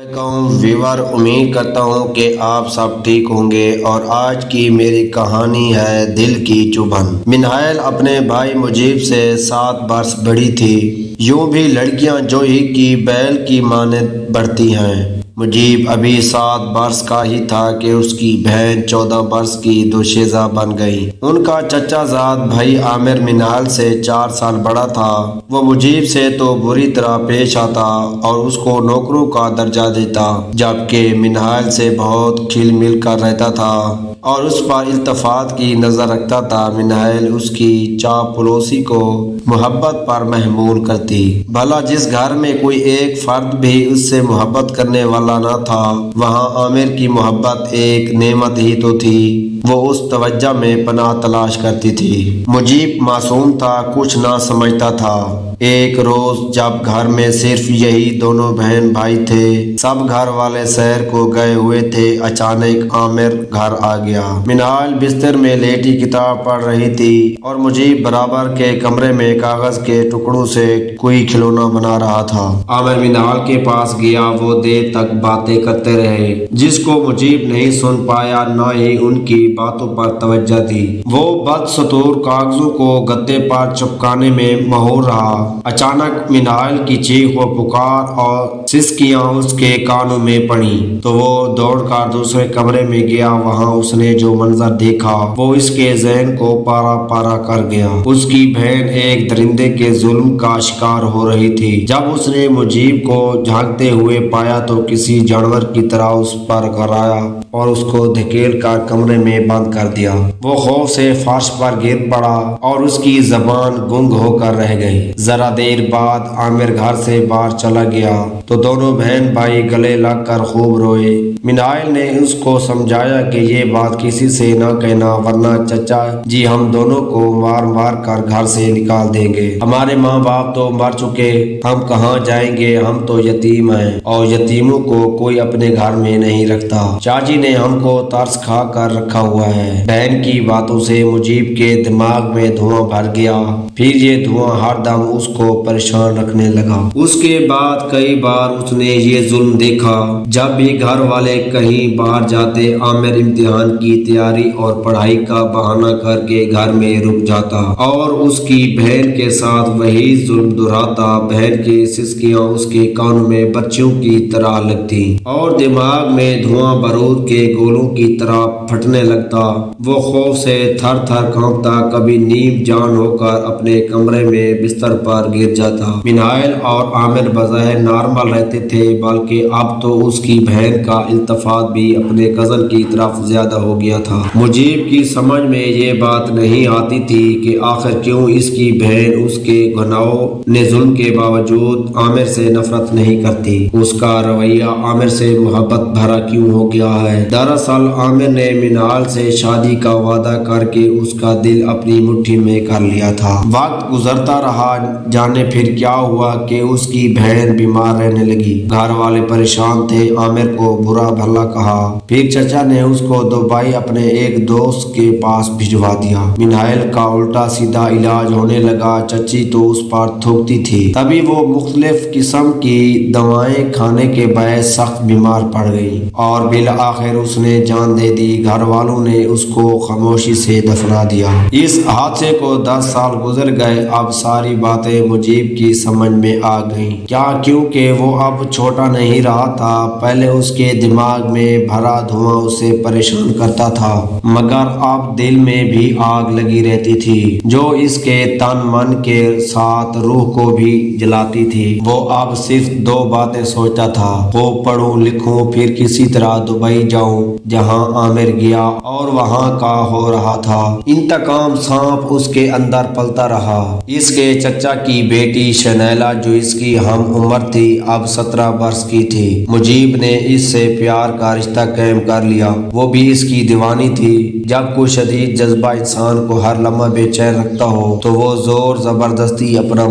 Viewer, उम्मीद करता हूँ कि आप सब ठीक होंगे और आज की मेरी कहानी है दिल की चुभन। मिन्हाइल अपने भाई मुजीब से 7 वर्ष बड़ी थी। यूं भी लड़कियां जोही की बैल की मानद बढ़ती हैं। मुजीब अभी 7 वर्ष का ही था कि उसकी बहन 14 वर्ष की दोशीज़ा बन गई। उनका चचाजाद भाई आमिर मिन्हाइल से 4 साल बड़ा था। वो मुजीब से तो बुरी तरह पेश आता और उसको नौकरों का दर्जा देता, जबकि मिन्हाइल से बहुत खिल मिल कर रहता था और उस पर इल्तफात की नज़र रखता था। मिन्हाइल उसकी चापलूसी को मोहब्बत पर महमूल करती। भला जिस घर में कोई एक फर्द भी उससे मोहब्बत करने वाला न था, वहाँ आमिर की मोहब्बत एक नेमत ही तो थी। वो उस तवज्जो में पनाह तलाश करती थी। मुजीब मासूम था, कुछ ना समझता था। एक रोज जब घर में सिर्फ यही दोनों बहन भाई थे, सब घर वाले शहर को गए हुए थे, अचानक आमिर घर आ गया। मिन्हाइल बिस्तर में लेटी किताब पढ़ रही थी और मुजीब बराबर के कमरे में कागज के टुकड़ों से कोई खिलौना बना रहा था। आमिर मिन्हाइल के पास गया। वो देर तक बातें करते रहे, जिसको मुजीब नहीं सुन पाया, न ही उनकी बातों पर तवज्जो दी। वो बदस्तूर कागजों को गद्दे पर चिपकाने में मशहूर रहा। अचानक मिन्हाइल की चीख व पुकार और सिसकियां उसके कानों में पड़ी तो वो दौड़कर दूसरे कमरे में गया। वहां उसने जो मंजर देखा वो इसके ज़हन को पारा पारा कर गया। उसकी बहन एक दरिंदे के जुल्म का शिकार हो रही थी। जब उसने मुजीब को झांकते हुए पाया तो किसी जानवर की तरह उस पर घबराया और उसको धकेल कर कमरे में बंद कर दिया। वो खौफ से फर्श पर गिर पड़ा और उसकी जबान गुंग होकर रह गई। जरा देर बाद आमिर घर से बाहर चला गया तो दोनों बहन भाई गले लगकर खूब रोए। मिन्हाइल ने उसको समझाया कि ये बात किसी से न कहना, वरना चचा जी हम दोनों को मार मार कर घर से निकाल देंगे। हमारे माँ बाप तो मर चुके, हम कहाँ जाएंगे, हम तो यतीम हैं और यतीमों को कोई अपने घर में नहीं रखता। चाची ने हमको तरस खा कर रखा हुआ है। बहन की बातों से मुजीब के दिमाग में धुआं भर गया। फिर ये धुआं हरदम उसको परेशान रखने लगा। उसके बाद कई बार उसने ये जुल्म देखा। जब भी घर वाले कहीं बाहर जाते, आमिर इम्तिहान की तैयारी और पढ़ाई का बहाना करके घर में रुक जाता और उसकी बहन के साथ वही जुल्म दोहराता। बहन की सिसकियां उसके कानों में बच्चों की तरह लगती और दिमाग में धुआं बारूद के गोलों की तरह फटने लगता। वो खौफ से थर थर कांपता, कभी नीम जान होकर अपने कमरे में बिस्तर पर गिर जाता। मिन्हाइल और आमिर बज़ाहिर नॉर्मल रहते थे, बल्कि अब तो उसकी बहन का इल्तफात भी अपने कज़न की तरफ ज्यादा हो गया था। मुजीब की समझ में ये बात नहीं आती थी कि आखिर क्यों इसकी बहन उसके गुनाहों ने जुल्म के बावजूद आमिर से नफरत नहीं करती। उसका रवैया आमिर से मोहब्बत भरा क्यों हो गया है। दरअसल आमिर ने मिन्हाइल से शादी का वादा करके उसका दिल अपनी मुट्ठी में कर लिया था। वक्त गुजरता रहा, जाने फिर क्या हुआ कि उसकी बहन बीमार रहने लगी। घर वाले परेशान थे, आमिर को बुरा भला कहा। फिर चचा ने उसको दुबई अपने एक दोस्त के पास भिजवा दिया। मिन्हाइल का उल्टा सीधा इलाज होने लगा। चची तो उस पर थूकती थी। तभी वो मुख्तलिफ किस्म की दवाएं खाने के बाद सख्त बीमार पड़ गई और बिल आखिर उसने जान दे दी। घर वालों ने उसको खामोशी से दफना दिया। इस हादसे को 10 साल गुजर गए। अब सारी बातें मुजीब की समझ में आ गईं। क्या क्योंकि वो अब छोटा नहीं रहा था। पहले उसके दिमाग में भरा धुआं उसे परेशान करता था, मगर अब दिल में भी आग लगी रहती थी जो इसके तन मन के साथ रूह को भी जलाती थी। वो अब सिर्फ 2 बातें सोचता था, वो पढ़ूं लिखूं फिर किसी तरह दुबई जाऊं जहां आमिर गया और वहां का हो रहा था। इंतकाम सांप उसके अंदर पलता रहा। इसके चचा की बेटी शनैला जो इसकी हम उम्र थी, अब 17 वर्ष की थी। मुजीब ने इससे प्यार का रिश्ता कायम कर लिया। वो भी इसकी की दीवानी थी। जब कोई शदीद जज्बा इंसान को हर लम्हा बेचैन रखता हो तो वो जोर जबरदस्ती अपना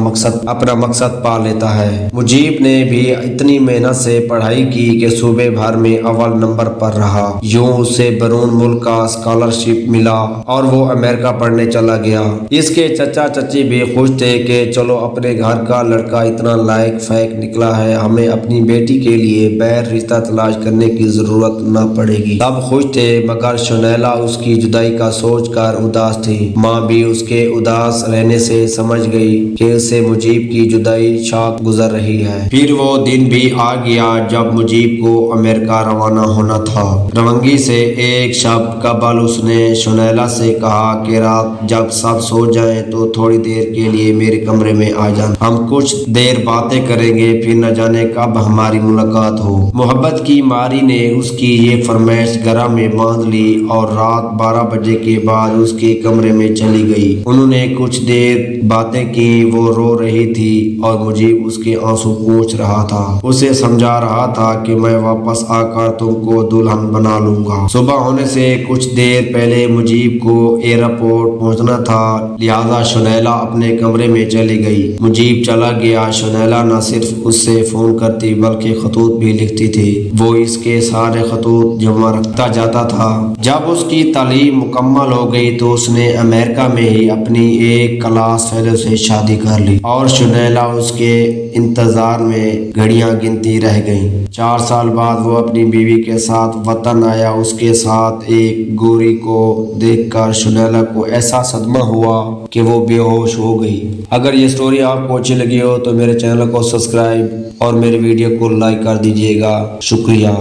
मकसद पा लेता है। मुजीब ने भी इतनी मेहनत से पढ़ाई की कि सूबे भर में अव्वल नंबर पर रहा। यूं उसे बैरून मुल्क का स्कॉलरशिप मिला और वो अमेरिका पढ़ने चला गया। इसके चचा चची भी खुश थे कि चलो अपने घर का लड़का इतना लायक फैक निकला है, हमें अपनी बेटी के लिए बैर रिश्ता तलाश करने की जरूरत न पड़ेगी। सब खुश थे मगर शुनैला उसकी जुदाई का सोच कर उदास थी। माँ भी उसके उदास रहने से समझ गई कि उससे मुजीब की जुदाई शाक गुजर रही है। फिर वो दिन भी आ गया जब मुजीब को अमेरिका रवाना होना था। रवंगी से एक शब्द कबल उसने शुनैला से कहा कि रात जब सब सो जाएं तो थोड़ी देर के लिए मेरे कमरे में आ जाना, हम कुछ देर बातें करेंगे, फिर न जाने कब हमारी मुलाकात हो। मोहब्बत की मारी ने उसकी ये फरमाइश गरा में बांध ली और रात 12 बजे के बाद उसके कमरे में चली गई। उन्होंने कुछ देर बातें की। वो रो रही थी और मुजीब उसके आंसू पोंछ रहा था, उसे समझा रहा था कि मैं वापस आकर तुमको दुल्हन बना लूंगा। सुबह होने से कुछ देर पहले मुजीब को एयरपोर्ट पहुंचना था, लिहाजा शुनैला अपने कमरे में चली गई। मुजीब चला गया। शुनैला न सिर्फ उससे फोन करती बल्कि खतूत भी लिखती थी। वो इसके सारे खतूत जमा रखता जाता था। जब उसकी तालीम मुकम्मल हो गई तो उसने अमेरिका में ही अपनी एक क्लास फेलो से शादी कर ली और शुनैला उसके इंतजार में घड़ियां गिनती रह गई। 4 साल बाद वो अपनी बीवी के साथ वतन आया। उसके साथ एक गोरी को देखकर शुनैला को ऐसा सदमा हुआ कि वो बेहोश हो गई। अगर ये स्टोरी आपको अच्छी लगी हो तो मेरे चैनल को सब्सक्राइब और मेरे वीडियो को लाइक कर दीजिएगा। शुक्रिया।